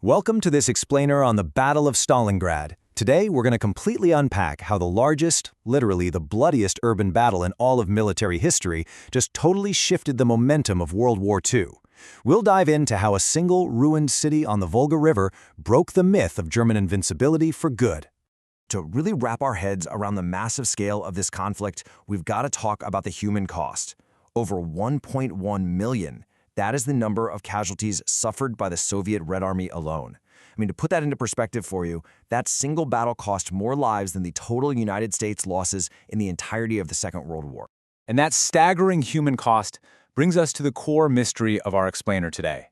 Welcome to this explainer on the Battle of Stalingrad. Today, we're going to completely unpack how the largest, literally the bloodiest urban battle in all of military history just totally shifted the momentum of World War II. We'll dive into how a single ruined city on the Volga River broke the myth of German invincibility for good. To really wrap our heads around the massive scale of this conflict, we've got to talk about the human cost. Over 1.1 million. That is the number of casualties suffered by the Soviet Red Army alone. To put that into perspective for you, that single battle cost more lives than the total United States losses in the entirety of the Second World War. And that staggering human cost brings us to the core mystery of our explainer today.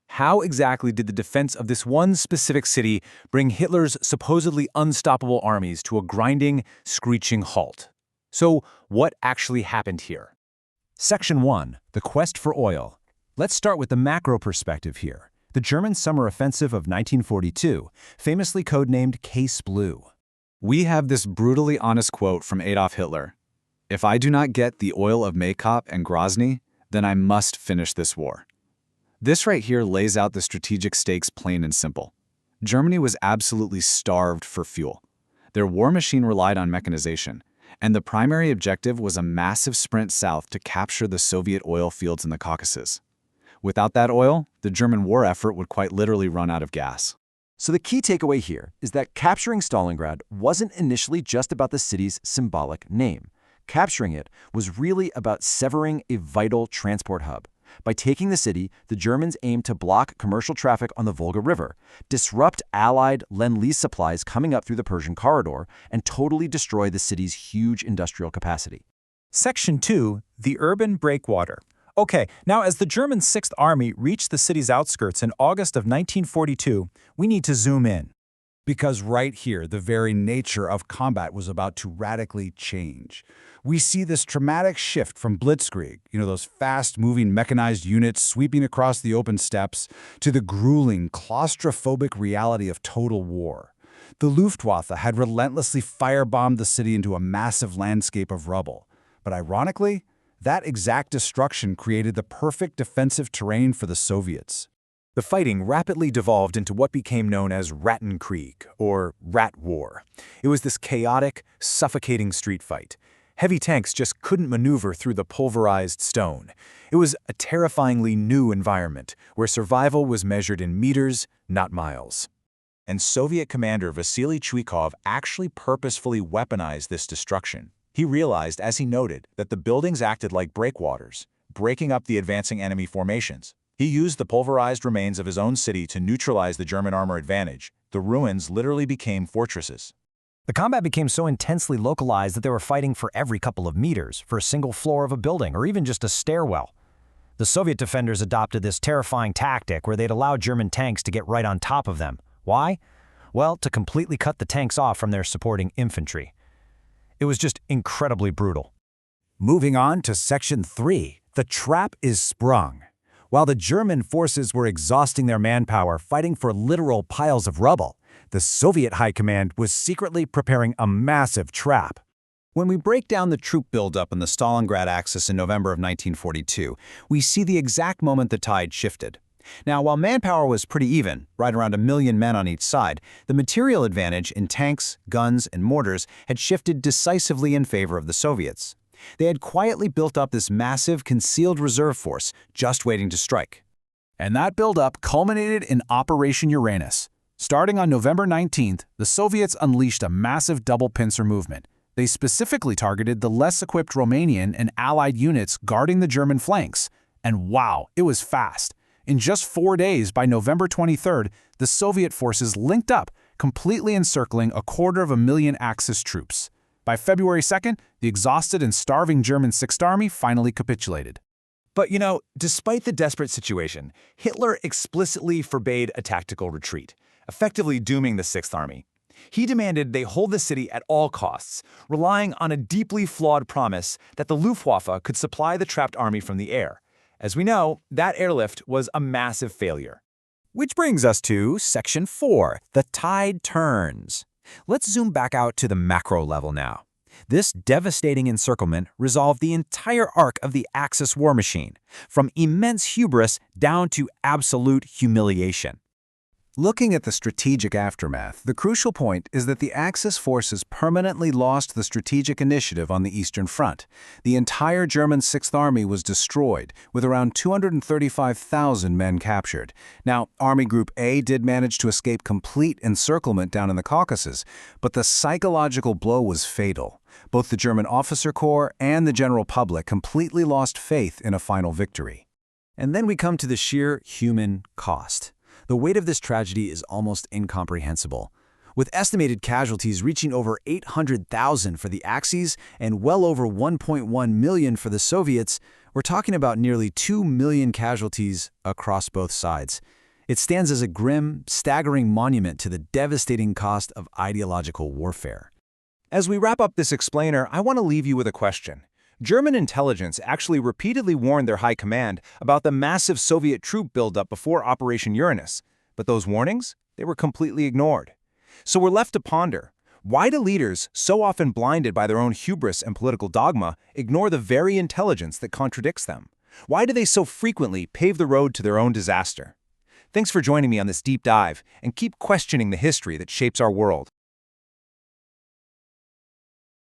How exactly did the defense of this one specific city bring Hitler's supposedly unstoppable armies to a grinding, screeching halt? So, what actually happened here? Section 1. The Quest for Oil. Let's start with the macro perspective here. The German summer offensive of 1942, famously codenamed Case Blue. We have this brutally honest quote from Adolf Hitler. "If I do not get the oil of Maykop and Grozny, then I must finish this war." This right here lays out the strategic stakes plain and simple. Germany was absolutely starved for fuel. Their war machine relied on mechanization, and the primary objective was a massive sprint south to capture the Soviet oil fields in the Caucasus. Without that oil, the German war effort would quite literally run out of gas. So the key takeaway here is that capturing Stalingrad wasn't initially just about the city's symbolic name. Capturing it was really about severing a vital transport hub. By taking the city, the Germans aimed to block commercial traffic on the Volga River, disrupt Allied Lend-Lease supplies coming up through the Persian corridor, and totally destroy the city's huge industrial capacity. Section 2. The Urban Breakwater. Okay, now as the German 6th Army reached the city's outskirts in August of 1942, we need to zoom in. Because right here, the very nature of combat was about to radically change. We see this dramatic shift from blitzkrieg, those fast-moving mechanized units sweeping across the open steppes, to the grueling, claustrophobic reality of total war. The Luftwaffe had relentlessly firebombed the city into a massive landscape of rubble. But ironically, that exact destruction created the perfect defensive terrain for the Soviets. The fighting rapidly devolved into what became known as Rattenkrieg, or Rat War. It was this chaotic, suffocating street fight. Heavy tanks just couldn't maneuver through the pulverized stone. It was a terrifyingly new environment, where survival was measured in meters, not miles. And Soviet commander Vasily Chuikov actually purposefully weaponized this destruction. He realized, as he noted, that the buildings acted like breakwaters, breaking up the advancing enemy formations. He used the pulverized remains of his own city to neutralize the German armor advantage. The ruins literally became fortresses. The combat became so intensely localized that they were fighting for every couple of meters, for a single floor of a building, or even just a stairwell. The Soviet defenders adopted this terrifying tactic where they'd allow German tanks to get right on top of them. Why? Well, to completely cut the tanks off from their supporting infantry. It was just incredibly brutal. Moving on to Section 3, the trap is sprung. While the German forces were exhausting their manpower fighting for literal piles of rubble, the Soviet high command was secretly preparing a massive trap. When we break down the troop buildup on the Stalingrad axis in November of 1942, we see the exact moment the tide shifted. Now, while manpower was pretty even, right around 1 million men on each side, the material advantage in tanks, guns, and mortars had shifted decisively in favor of the Soviets. They had quietly built up this massive, concealed reserve force, just waiting to strike. And that buildup culminated in Operation Uranus. Starting on November 19th, the Soviets unleashed a massive double pincer movement. They specifically targeted the less equipped Romanian and Allied units guarding the German flanks. And wow, it was fast. In just 4 days, by November 23rd, the Soviet forces linked up, completely encircling 250,000 Axis troops. By February 2nd, the exhausted and starving German 6th Army finally capitulated. But despite the desperate situation, Hitler explicitly forbade a tactical retreat, effectively dooming the 6th Army. He demanded they hold the city at all costs, relying on a deeply flawed promise that the Luftwaffe could supply the trapped army from the air. As we know, that airlift was a massive failure. Which brings us to Section 4, the tide turns. Let's zoom back out to the macro level now. This devastating encirclement resolved the entire arc of the Axis war machine, from immense hubris down to absolute humiliation. Looking at the strategic aftermath, the crucial point is that the Axis forces permanently lost the strategic initiative on the Eastern Front. The entire German Sixth Army was destroyed, with around 235,000 men captured. Now, Army Group A did manage to escape complete encirclement down in the Caucasus, but the psychological blow was fatal. Both the German officer corps and the general public completely lost faith in a final victory. And then we come to the sheer human cost. The weight of this tragedy is almost incomprehensible. With estimated casualties reaching over 800,000 for the Axis and well over 1.1 million for the Soviets, we're talking about nearly 2 million casualties across both sides. It stands as a grim, staggering monument to the devastating cost of ideological warfare. As we wrap up this explainer, I want to leave you with a question. German intelligence actually repeatedly warned their high command about the massive Soviet troop buildup before Operation Uranus, but those warnings, they were completely ignored. So we're left to ponder, why do leaders, so often blinded by their own hubris and political dogma, ignore the very intelligence that contradicts them? Why do they so frequently pave the road to their own disaster? Thanks for joining me on this deep dive, and keep questioning the history that shapes our world.